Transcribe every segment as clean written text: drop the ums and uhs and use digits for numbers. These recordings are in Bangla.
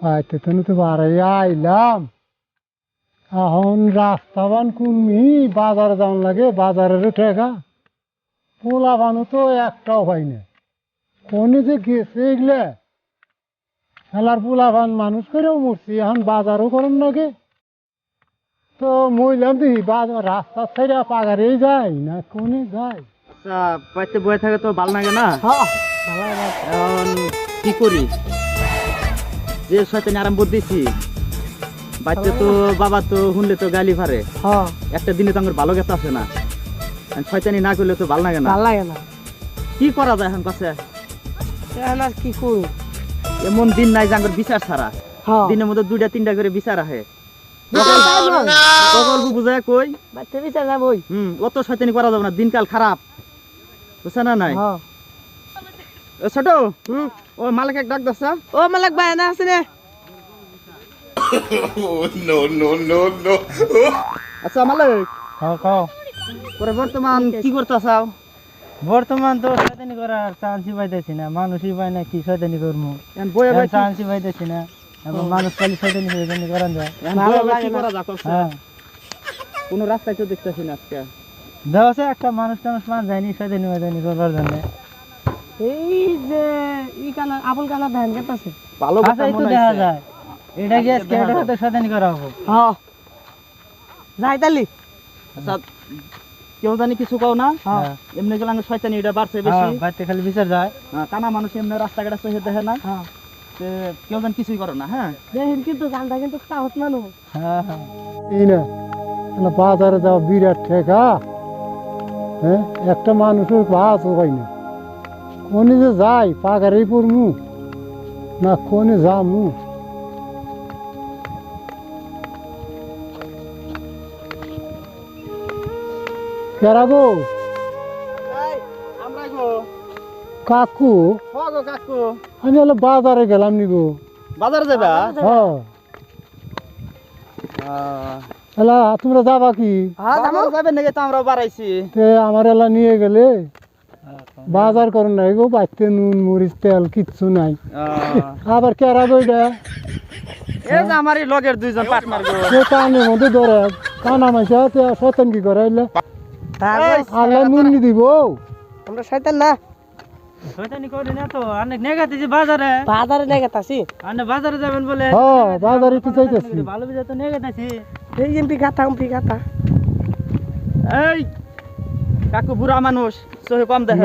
পাইতে তো বাড়াই আইলাম। এখন রাস্তাবান কুমি বাজারে যাওয়ান লাগে, বাজারের ঠেকা পোলা বানু তো একটাও পাই না। কোনে যে গেছে এগুলা খেলার পোলা বান মানুষ করেও মরছি, এখন বাজারও করুন নাকি। তো মইলাম দেখি বাজার রাস্তার সাইডে পাগারেই যায় না কোনে যায়। আচ্ছা পাইতে বয়ে থাকে তো ভালো লাগে না। এখন কি করি, যে শয়তানি আরম্ভ দিছি বাচ্চা তো বাবা তো শুনলে তো গালি ফারে। একটা দিনে তো আমার ভালো গেছে আসে না, শয়তানি না করলে তো ভালো লাগে না। কি করা যায় এখন কাছে? কি করি, এমন দিন নাই যে আমার বিচার ছাড়া। দিনের মধ্যে 2টা 3টা করে বিচার আহে। গল্প বুঝায় কই বিচার যাবই। অত শয়তানি করা যাবে না, দিনকাল খারাপ বুঝছে না নাই। ছোট ও মালিক এক ডাক দাস। ও মালিক ভাই না আছে রে। আচ্ছা মালিক, খাও পরে বর্তমান কি করতেছাও? বর্তমান তো শয়তানি করার চান্সই পাইতেছি না, মানুষই পাই না, কি শয়তানি করবো চান্সই পাইতেছি না। এখন মানুষ খালি শয়তানি করান যায়। হ্যাঁ, কোন রাস্তায় তো দেখতেছি না আজকে। দেওয়া একটা মানুষ টানুষ মান যায়নি শয়তানি করবার জন্য। এই যে ই কানা আপল কানা ধান কাটছে ভালো কথা তো মনে দেখা হইছে। যায় এটা কি আজকে এটা হতে শয়তানি করা হবে। হ্যাঁ যাই তালি। আচ্ছা কেউ জানি কিছু কও না। হ্যাঁ এমনি গেলে আমার শয়তানি এটা বাড়ছে বেশি। বাড়িতে খালি বিচার যায়। কানা মানুষ এমনি রাস্তাঘাটে চোখে দেখে না। হ্যাঁ কেউ জানি কিছুই করো না। হ্যাঁ দেখেন কিন্তু গানটা কিন্তু সাহস মানুষ। হ্যাঁ হ্যাঁ এই না বাজারে যাওয়া বিরাট ঠেকা। হ্যাঁ, একটা মানুষের বাসও পাই না। কোনে যে যাই পাগারেই পড়মু না কোনে যামু। কেরা গো? আমরা গো কাকু, গো কাকু, আমি হলো বাজারে গেলাম নি গো। বাজারে যাবা? হ্যাঁ, এলা তোমরা যাবা কি? বাজারে যাবেন নাকি? তো আমরা বাড়াইছি। তে আমার এলা নিয়ে গেলে বাজার করুন নাই গো, বাড়তে নুন মরিচ তেল কিচ্ছু নাই। আবার কেরা গো এটা? এই যে আমারই লগের দুইজন পার্টনার গো। সে কানের মধ্যে ধরে কানা মাইসা শয়তান কি করে এলে আল্লাহ নুন নি দিব। আমরা শয়তান না, শয়তানি করি না তো। অনেক নেগাতে যে বাজারে বাজারে নেগাতাছি। আপনি বাজারে যাবেন বলে হ্যাঁ, বাজারে তো চাইতেছি। ভালো বিজা তো নেগাতাছি। এই এমপি গাতা এই কাকু বুড়া মানুষ, চোখে কম দেখে।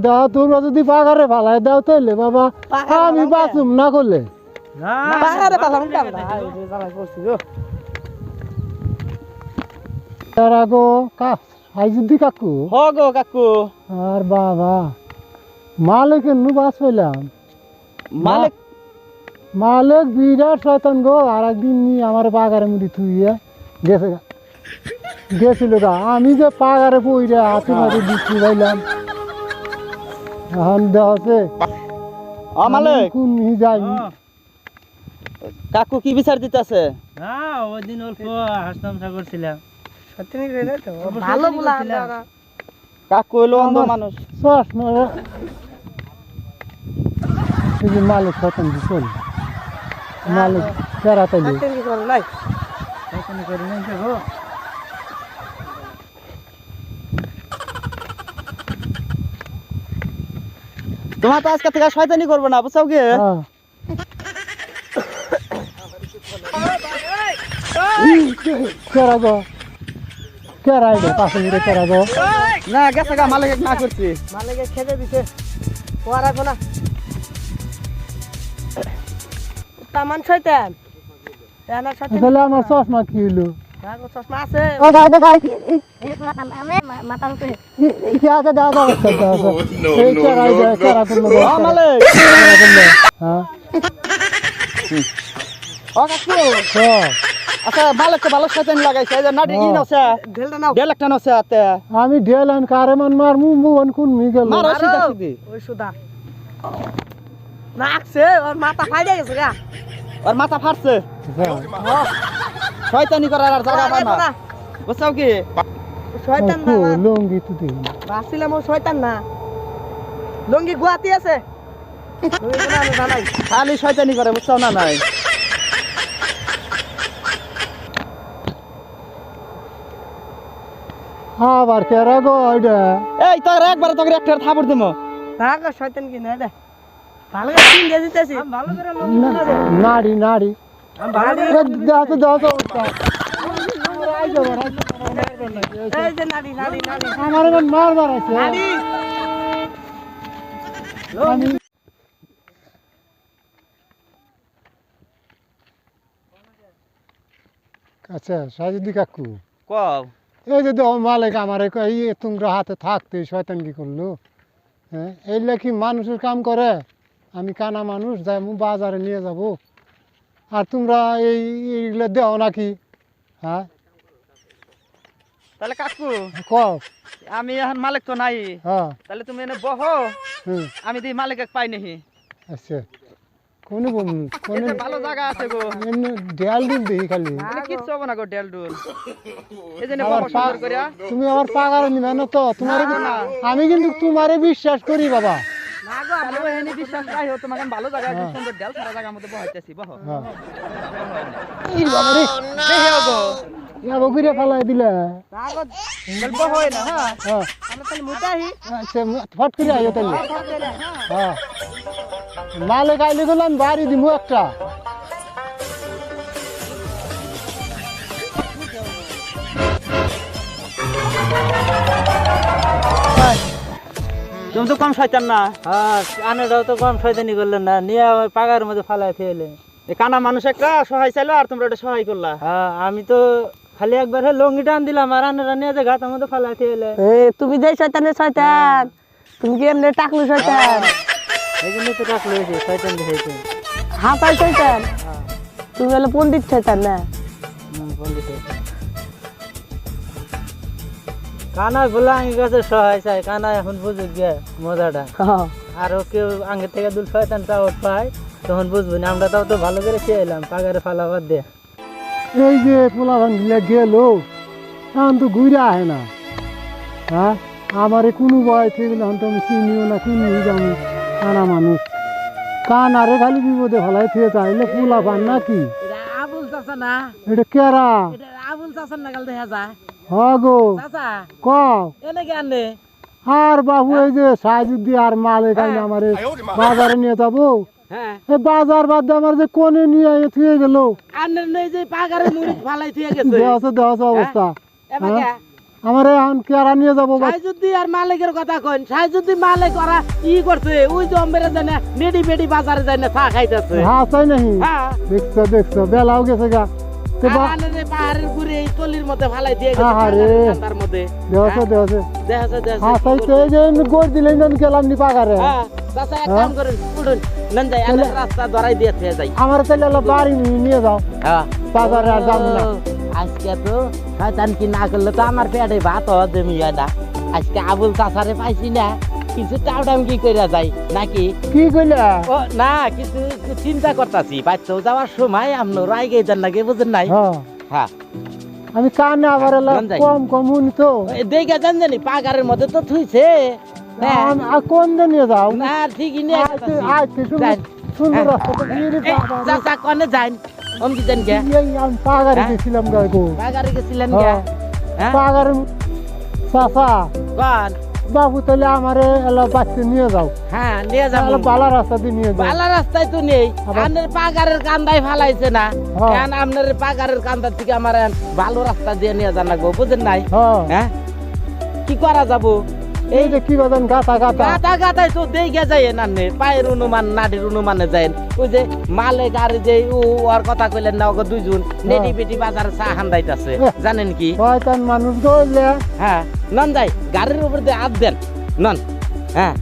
দাও তোমরা যদি পাগারে ফালাই দাও তাইলে বাবা আমি বাঁচুম না করলে। বাজারে পালাম কামড়া এই জ্বালা করছি গো। কেরা গো? আইজুদ্দি কাকু? গো কাকু। আর বাবা মালিকের নু বাস পেলাম। মালিক মালিক বিরাট শয়তান গো। আর একদিন নিয়ে আমার পাগারে মুড়ি থুইয়া গেছিল গা। আমি যে পাগারে পইরা হাতে মারি বিক্রি পাইলাম। এখন দেওয়া মালিক কোন যাই কাকু কি বিচার দিতেছে? না ওই দিন অল্প হাসতামশা করছিলাম। শয়তানি করে না তো ভালো বলা আমরা। কাকু হলো অন্ধ মানুষ। চশমা মালিক শয়তান কি চল মালিক কেরা তাইলে শয়তানি করে নাই। শয়তানি করি নাই তো গো। তোমার তো আজকে থেকে শয়তানি করবো না, বুঝছো কি? হ্যাঁ। কেরা গো? কেরা এটা পাশে ঘুরে কেরা গো? না গেছে গা, মালিক না করছি। মালিকে খেতে দিছে ও আর রাখো না। তামান শয়তান এনা শয়তান। তাহলে আমার চশমা কি হইলো? রাখো চশমা আছে। মাথা উঠে কি আছে দাও দাও এই কেরা কেরা করলো মালিক হ্যাঁ কাকু। হ্যাঁ। আচ্ছা মালিক তো ভালো শয়তানি লাগাইছে। এই যে নাটি ই নছে ঢেলটা নাও। 1.5 লাখ টাকা নছে আতে আমি ঢেলান কারে মান মার মুন কোন মি গেল মারো সিধা সিধি। ওই সুদা নাকছে ওর মাথা ফাইড়ে গেছে গা। আর মাথা ফাটছে। শয়তানি করার আর জায়গা পায় না, বুঝছো কি? শয়তান না লঙ্গি তো দেখি বাসিলাম ও শয়তান না। লঙ্গি গুয়াতি আছে। লঙ্গি না আমি জানাই। খালি শয়তানি করে, বুঝছো না নাই? আবার কেরা গো ওইটা এই তোর একবার তোকে একটা থাপড় দিমো থাক শয়তান কি না রে ভালো করে চিন দিয়ে দিতেছি ভালো করে নাড়ি নাড়ি দাও তো এই যে নাড়ি নাড়ি নাড়ি আমার এখন মারবার আছে নাড়ি আচ্ছা সাজিদি কাকু কও এই যে দেখো মালিক আমার এই তোমরা হাতে থাকতে শয়তান কি করলো হ্যাঁ এইগুলা কি মানুষের কাম করে আমি কানা মানুষ যাই বাজারে নিয়ে যাব আর তোমরা এইগুলা দেও নাকি হ্যাঁ তাহলে কাকু কও আমি এখন মালিক তো নাই হ্যাঁ তাহলে তুমি এনে বহো হুম আমি দিই মালিক পাই নাহি আচ্ছা কোনে বলুন কোনে ভালো জায়গা আছে গো এমনি দেয়াল দিন দেখি খালি কিচ্ছু হবে না গো ডেল ডুল এই জন্য আবার বহো সুন্দর করিয়া তুমি আবার পাগার নিবে না তো তোমার আমি কিন্তু তোমারে বিশ্বাস করি বাবা না গো তাহলে এনে বিশ্বাস নাই হো তোমাকে ভালো জায়গা আছে সুন্দর ডেল সারা জায়গার মধ্যে বহাইতেছি বহো হ্যাঁ ই বাবা রে দেখো গো ইয়াবো ঘুরে ফেলাই দিলে না গো গল্প হয় না হ্যাঁ হ্যাঁ আমরা তাহলে মুতাহি আচ্ছা ফট করে আইও তাহলে হ্যাঁ মালিক আইলে গেলাম বাড়ি দিমু একটা তুমি তো কম শয়তান না হ্যাঁ আনেটাও তো কম শয়তানি করলেন না নিয়ে আমার পাগার মধ্যে ফালাই ফেলে এই কানা মানুষ একটা সহায় চাইলো আর তোমরা এটা সহায় করলা হ্যাঁ আমি তো খালি একবার লঙ্গি টান দিলাম আর আনেরা নিয়ে যে ঘাটের মধ্যে ফালাই ফেলে এ তুমি যে শয়তানের শয়তান তুমি কি এমনি টাকলু শয়তান এই জন্য তো টাকলো হয়েছে শয়তান দেখেছে হাঁপাই শয়তান তুমি হলো পণ্ডিত শয়তান না কানায় বলে আঙ্গি কাছে সহায় চাই কানা এখন বুঝুক গে মজাটা আরো কেউ আঙ্গের থেকে দূর শয়তান টাওয়ার পায় তখন বুঝবো না আমরা তাও তো ভালো করে খেয়ে এলাম পাগারে ফালাবার দিয়ে এই যে পোলাভান গুলা গেল এখন তো ঘুরে আহে না হ্যাঁ আমারে কোনো বয় থেকে এখন তো আমি চিনিও না চিনিও যাবো কানা মানুষ কানারে খালি বিপদে ফেলাই থেকে চাইলে পোলাভান নাকি এটা আবুল চাচা না এটা কেরা এটা আবুল চাচার নাগাল দেখা যায় হ গো চাচা ক এনে কেন আর বাবু এই যে সাইজুদ্দি আর মালিক আইন আমারে বাজারে নিয়ে যাবো হ্যাঁ এই বাজার বাদ দিয়ে আমার যে কোনে নিয়ে থুয়ে গেল আন্নের নেই যে পাগারে মুড়ি ফালাই থিয়ে গেছে দেওয়া অবস্থা এবার কে? আমার এখন কেরা নিয়ে যাবো সাইজুদ্দি আর মালিকের কথা কইন সাইজুদ্দি মালিক ওরা ই করছে ওই যে অম্বেরে যায় না নেডি বেডি বাজারে যায় না চা খাইতেছে হ্যাঁ তাই নাহি হ্যাঁ দেখছো বেলাও গেছে গা তো আর আন্নের পাহাড়ের ঘুরে এই তলির মধ্যে ফালাই দিয়ে গেছে আহারে। তার মধ্যে দেওয়াছে দেখাছে হ্যাঁ তাই তো এই যে গোর দিলেন আমি গেলাম নি পাগারে হ্যাঁ চাচা এক কাম করেন উঠুন নেন যাই আন্নের রাস্তা ধরাই দিয়ে থেকে যাই আমার তাহলে হলো বাড়ি নিয়ে যাও হ্যাঁ বাজারে আর যাবো না আজকে তো শয়তান কি না করলে তো আমার পেটে ভাত হবে মিয়াদা আজকে আবুল চাচারে পাইছি না কিছু টাউটাম কি করে যাই নাকি কি কইলা ও না কিছু চিন্তা করতেছি বাচ্চাও যাওয়ার সময় আপনার আগে যান লাগে বুঝেন নাই হ্যাঁ হ্যাঁ আমি কানে আবার হলো কোন যাই? কম উনি তো দেখে যান জানি পাগারের মধ্যে তো থুইছে হ্যাঁ আর কোন দিন নিয়ে যাও না ঠিকই নিয়ে আজকে যান। সুন্দর হ্যাঁ। রাস্তা তো গিয়ে এই, চাচা কনে যান অমকি যান কে আমি পাগারে হ্যাঁ? গেছিলাম গো পাগারে গেছিলেন কে হ্যাঁ। হ্যাঁ পাগারে চাচা কন বাবু তাহলে আমারে এলা বাচ্চা নিয়ে যাও হ্যাঁ নিয়ে তাহলে যাবো বালা রাস্তা দিয়ে নিয়ে যাও বালা রাস্তায় তো নেই আবার- আপনার পাগারের কান্দায় ফালাইছে না হ্যাঁ। এখন আপনার পাগারের কান্দার থেকে আমার এখন ভালো রাস্তা দিয়ে নিয়ে যান লাগবো বুঝেন নাই হ্যাঁ হ্যাঁ কি করা যাবো এই যে কি বাদান গাতা গাতা গাতা গাতায় তো দেখে যায় নান্নে পায়ের অনুমান নাডির অনুমানে যায় ওই যে মালে গাড়ি যে ওর কথা কইলেন না ওকে দুইজন নেটি বেটি বাজারে চা হান্দাইতেছে জানেন কি শয়তান মানুষ দৌড়লে হ্যাঁ নন যাই গাড়ির উপর দিয়ে হাত দেন নন হ্যাঁ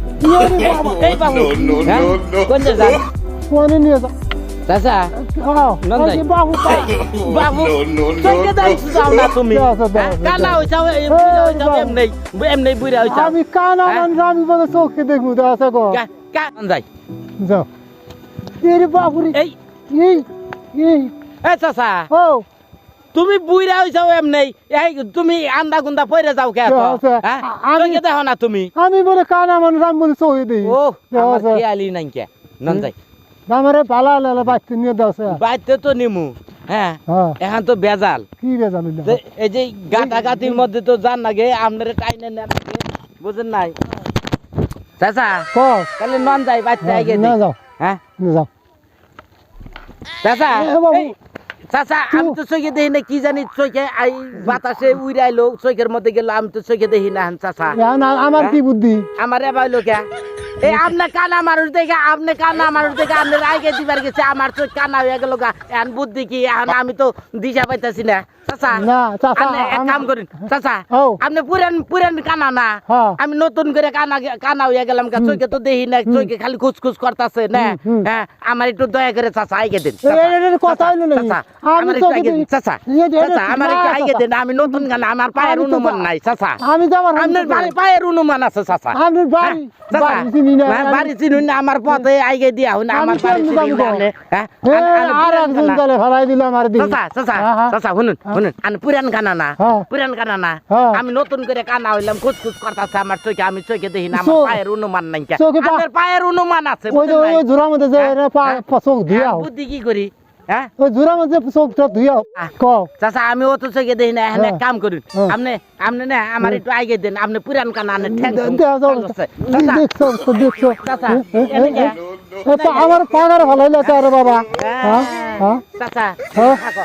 এই বাবু হ্যাঁ কোন যান কোনে নিয়ে যাও চাচা নন যাই বাবু বাবু তোকে দাইছ যাও না তুমি দাও, দাও, দাও, কানা হইছাও এমনি এমনি বুইরা হইছাও আমি কানা হ্যাঁ? মানুষ আমি বলে চোখে দেখবো আছে গো কান যাই যাও এরে বাবুরে এই এই এই এ চাচা ও তুমি বুইরা হইছাও এমনি এই তুমি আন্দা গুন্দা পয়রে যাও কে তো আচ্ছা, হ্যাঁ আমি- তোকে দেখো না তুমি আমি বলে কানা মানুষ আমি বলে চোখে দিই ও আমার খেয়ালি নাই কে নন যাই আমারে পালা লালা বাচ্চা নিয়ে দাও স্যার বাইতে তো নিমু হ্যাঁ হ্যাঁ এখন তো বেজাল কি রেজাল্ট হইলো? যে এই যে গাটাগাতির মধ্যে তো জান লাগে আপনার টাইনে নেন লাগে বুঝেন নাই চাচা কও তাহলে নন যাই বাচ্চা আগে না যাও হ্যাঁ না যাও চাচা এ বাবু। এই, চাচা আমি তো চোখে দেখি না কি জানি চোখে আই বাতাসে উড়াইলো চোখের মধ্যে গেল আমি তো চোখে দেখি না এখন চাচা এখন আমার কি বুদ্ধি আমার এবার লোকে এই আপনার কানা মানুষ দেখে আপনি কানা মানুষ দেখে আপনি আগে দিবার গেছে আমার চোখ কানা হয়ে গেল গা এখন বুদ্ধি কি এখন আমি তো দিশা পাইতেছি না চাচা না চাচা আপনি এক কাম করেন চাচা ও আপনি পুরান পুরান কানা না হ্যাঁ আমি নতুন করে কানা হয়ে গেলাম চোখে তো দেখি না চোখে খালি খুচখুচ করতেছে না হ্যাঁ আমার একটু দয়া করে চাচা আগে দেন এটা কথা হইলো না চাচা আমি আমার একটু চোখে আগে দিন দেখি- চাচা চাচা আমার একটু আগে দেন আমি নতুন কানা আমার পায়ের আমি তো অনুমান নাই চাচা আমি তো আমার আপনার পায়ের অনুমান আছে চাচা আমি বাড়ি চাচা, বাড়ি চিনি না হ্যাঁ, বাড়ি চিনুন না আমার পথে আগে দিয়া হন আমি আমার বাড়ি কেমনে চিনুন যাবো? না আপনি, হ্যাঁ? এ, আমি আর পুরান একজন কানা। তাহলে ফেলাই দিল আমার দিকে চাচা, চাচা, হ্যাঁ, হ্যাঁ। চাচা, শুনুন, শুনুন, আমি পুরান কানা না, হ্যাঁ। পুরান কানা না। হ্যাঁ। আমি নতুন করে কানা হইলাম খুচখুচ করতেছে আমার চোখে আমি চোখে দেখি না আমার চোখ- পায়ের অনুমান নাই কে। চোখে পা- আপনার পায়ের অনুমান আছে ওই যে বুঝেন নাই? ওই ঝুড়ার মধ্যে যে হ্যাঁ, এরা হ্যাঁ। চোখ ধুইয়া হ্যাঁ, বুদ্ধি কি করি হ্যাঁ ওই ঝুড়ার মধ্যে চোখটা ধুইয়া কও চাচা আমি অত চোখে দেখি না এখন হ্যাঁ। এক কাম করুন হ্যাঁ। আপনি আপনি না আমার একটু আগে দেন আপনি পুরান কানা আপনি ঠ্যাং চাচা দেখছো দেখছো চাচা, এ, এ, এ, এদিকে। এ তো আমার পাগার ভালো তো আরে বাবা হ্যাঁ হ্যাঁ চাচা হ্যাঁ। থাকো।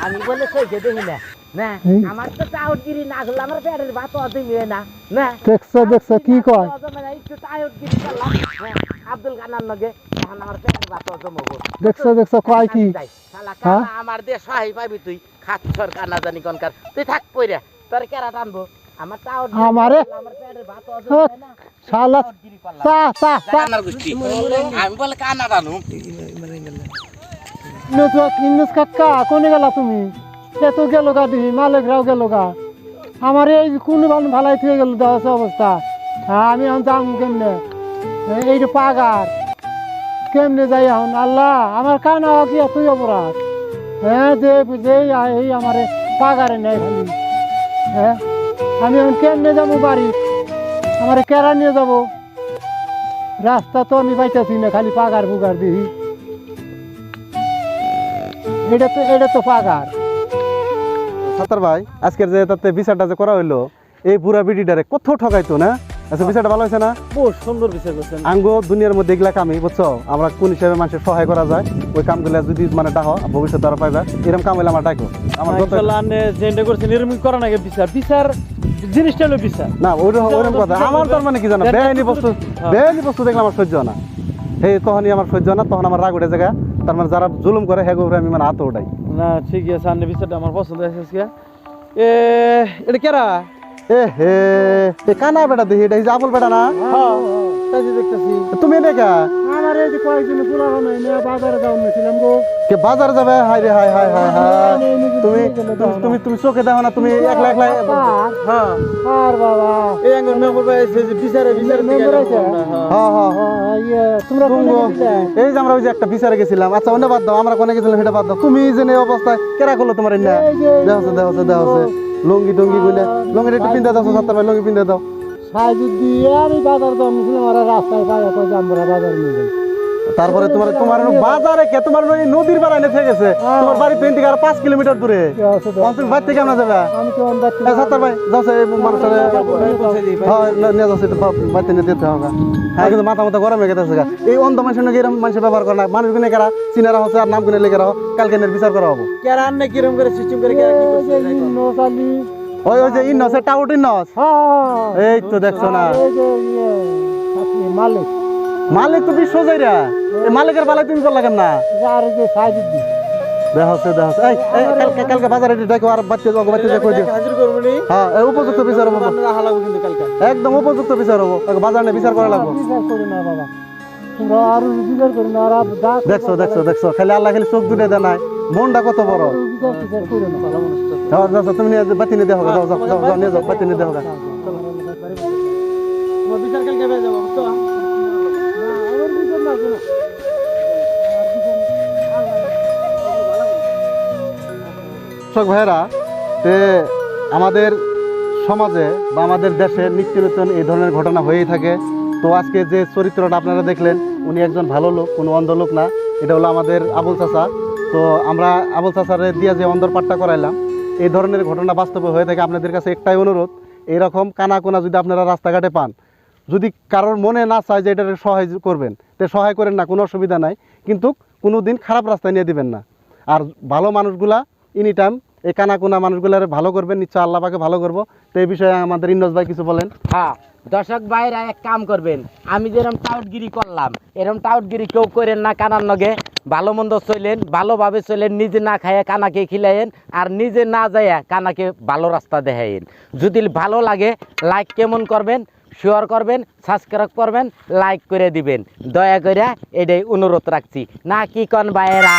আমি বলে চোখে দেখি না না হুম। আমার তো টাউটগিরি না করলে আমার পেটের ভাত অত মিলে না না দেখছো কি কয় একটু টাউটগিরি করলাম হ্যাঁ, আব্দুল কানার লগে এখন আমার পেটের ভাত অত মগো দেখছো কয় কি শালা হ্যাঁ? কানা আমার দিয়ে সহায় পাবি তুই খাচ্ছর কানা জানি কোনকার তুই থাক পইরা তোর কেরা টানবো আমার টাউট আমারে আমার পেটের ভাত অত হ্যাঁ, মিলে না শালা টাউটগিরি করলাম চা চা চা কানার গুষ্টি আমি বলে কানা টানু ইন্নুস কাকা কোনে গেলা তুমি এত গেল গা দিহি মালিকরাও গেল গা আমার এই কোন ভালাই থেকে গেল দেওয়া অবস্থা হ্যাঁ আমি এখন যাম কেমনে এই যে পাগার কেমনে যাই এখন আল্লাহ আমার কানা কি এতই অপরাধ হ্যাঁ যে এই আমার পাগারে নেই খালি হ্যাঁ আমি এখন কেমনে যাবো বাড়ি আমার কেরা নিয়ে যাবো রাস্তা তো আমি পাইতেছি না খালি পাগার বুগার দিহি এটা তো পাগার সাতার ভাই আজকের যে তাতে বিচারটা যে করা হইলো এই বুড়া বিডিটারে কত ঠকাইতো না আচ্ছা বিচারটা ভালো হয়েছে না বহুত সুন্দর বিচার করছেন আঙ্গো দুনিয়ার মধ্যে এগুলা কামই বুঝছো আমরা কোন হিসাবে মানুষের সহায় করা যায় ওই কামগুলা যদি মানে ডাকো ভবিষ্যতে আরো পাইবা এরকম কাম হইলে আমার ডাকো আমার যত মাশাআল্লাহ আপনি যেটা করছেন এরকম করা নাকি বিচার বিচার জিনিসটা হলো বিচার না ওইরকম কথা আমার তার মানে কি জানো বেআইনি বস্তু দেখলে আমার সহ্য হয় না সেই তখনই আমার সহ্য হয় না তখন আমার রাগ উঠে জায়গা তার মানে যারা জুলুম করে হেগো আমি মানে হাতে উঠাই না ঠিক আছে আপনি বিচারটা আমার পছন্দ হয়েছে আজকে এটা কেরা এ হে এ কানা বেটা দেখি এটা হিসাব বেটা না তাই যে দেখতেছি তুমি দেখা আমার এই যে কয়েকদিন পুরানো নাই না বাজারে যাওয়া নিয়েছিলাম গো কে বাজার যাবে হাই রে হাই হাই হাই হাই তুমি তুমি তুমি চোখে দেখো না তুমি একলা একলা হ্যাঁ আর বাবা এই আঙ্গুর মেম্বার ভাই এসে যে বিচারে বিচারে দিকে মেম্বার আছে? হ্যাঁ হ্যাঁ তোমরা কোনে তুঙ্গ গেছিলে? এই যে আমরা ওই যে একটা বিচারে গেছিলাম আচ্ছা অন্য বাদ দাও আমরা কোনে গেছিলাম সেটা বাদ দাও তুমি যে এই অবস্থায় কেরা করলো তোমার না এই যে- দেখাচ্ছে লুঙ্গি টুঙ্গি গুলে লুঙ্গি একটু পিন্দা দাও সাত্তার ভাই লুঙ্গি পিন্দা দাও সাইজ দিয়ে আমি বাজার যাওয়া নিয়েছিলাম আর রাস্তায় পাই কই আমরা বাজার নিয়ে যাই তারপরে তোমার তোমার বাজারে কে তোমার ওই নদীর পাড়ে এনে থেকে গেছে তোমার বাড়ি পেন্টিং আর 5 কিলোমিটার দূরে অঞ্চল বাড়ি থেকে আমরা যাবে আমি তো অন্দাজ এই সাত্তার ভাই যাও সে মানুষের হ্যাঁ নিয়ে যাও সেটা বাড়িতে নিয়ে যেতে হবে হ্যাঁ কিন্তু মাথা মাথা গরম হয়ে গেছে এই অন্ধ মানুষের নাকি এরকম মানুষ ব্যবহার করে না মানুষ গুনে কারা চিনারা হচ্ছে আর নাম গুনে লেগে রাখো কালকে এর বিচার করা হবো কেরা আননে কিরম করে সিস্টেম করে কেরা কি করছে নসালি ওই ওই যে ইনস টাউট ইনস হ্যাঁ এই তো দেখছো না এই যে আপনি মালিক মালিক তো বিশ্ব যাইরা এই মালিকের বালাই তুমি করলা কেন না আর যে সাইজ দি দেখাচ্ছে এই এই কালকে কালকে বাজারে দেখো আর বাচ্চা যাও বাচ্চা দেখো দিও হাজির করব নি হ্যাঁ এই উপযুক্ত বিচার হবো আপনারা হালাবো কিন্তু কালকে একদম উপযুক্ত বিচার হবো বাজার নিয়ে বিচার করা লাগবো বিচার করি না বাবা তোমরা আর বিচার করি না আর ডাক দেখছো দেখছো দেখছো খালি আল্লাহ খালি চোখ দুটো দেয় নাই মনটা কত বড় বিচার করি না ভালো মানুষ তো যাও যাও তুমি নিয়ে বাতি নিয়ে দেখো যাও যাও যাও যাও নিয়ে যাও বাতি নিয়ে দেখো তোমার বিচার কালকে হয়ে যাবো তো আমার বিচার না কোনো দর্শক ভাইয়েরা যে আমাদের সমাজে বা আমাদের দেশে নিত্য নতুন এই ধরনের ঘটনা হয়েই থাকে তো আজকে যে চরিত্রটা আপনারা দেখলেন উনি একজন ভালো লোক কোনো অন্ধ লোক না এটা হলো আমাদের আবুল চাচা তো আমরা আবুল চাচারে দিয়ে যে অন্দরপাটটা করাইলাম, এই ধরনের ঘটনা বাস্তবে হয়ে থাকে। আপনাদের কাছে একটাই অনুরোধ, এরকম কানাকোনা যদি আপনারা রাস্তাঘাটে পান, যদি কারোর মনে না চায় যে এটাকে সহায় করবেন, তো সহায় করেন না, কোনো অসুবিধা নাই, কিন্তু কোনো দিন খারাপ রাস্তায় নিয়ে দিবেন না। আর ভালো মানুষগুলা এনি টাইম এই কানাকোনা মানুষগুলার ভালো করবেন, নিশ্চয় আল্লাহ পাকে ভালো করবো। তো এই বিষয়ে আমাদের ইন্নস ভাই কিছু বলেন। হ্যাঁ, দর্শক ভাইরা এক কাম করবেন, আমি যেরকম টাউটগিরি করলাম এরকম টাউটগিরি কেউ করেন না। কানার নগে ভালো মন্দ চলেন, ভালোভাবে চলেন, নিজে না খাইয়ে কানাকে খিলাইন, আর নিজে না যাইয়া কানাকে ভালো রাস্তা দেখাইন। যদি ভালো লাগে লাইক কেমন করবেন, শেয়ার করবেন, সাবস্ক্রাইব করবেন, লাইক করে দিবেন, দয়া করে এটাই অনুরোধ রাখছি। না কি কন ভাইয়েরা?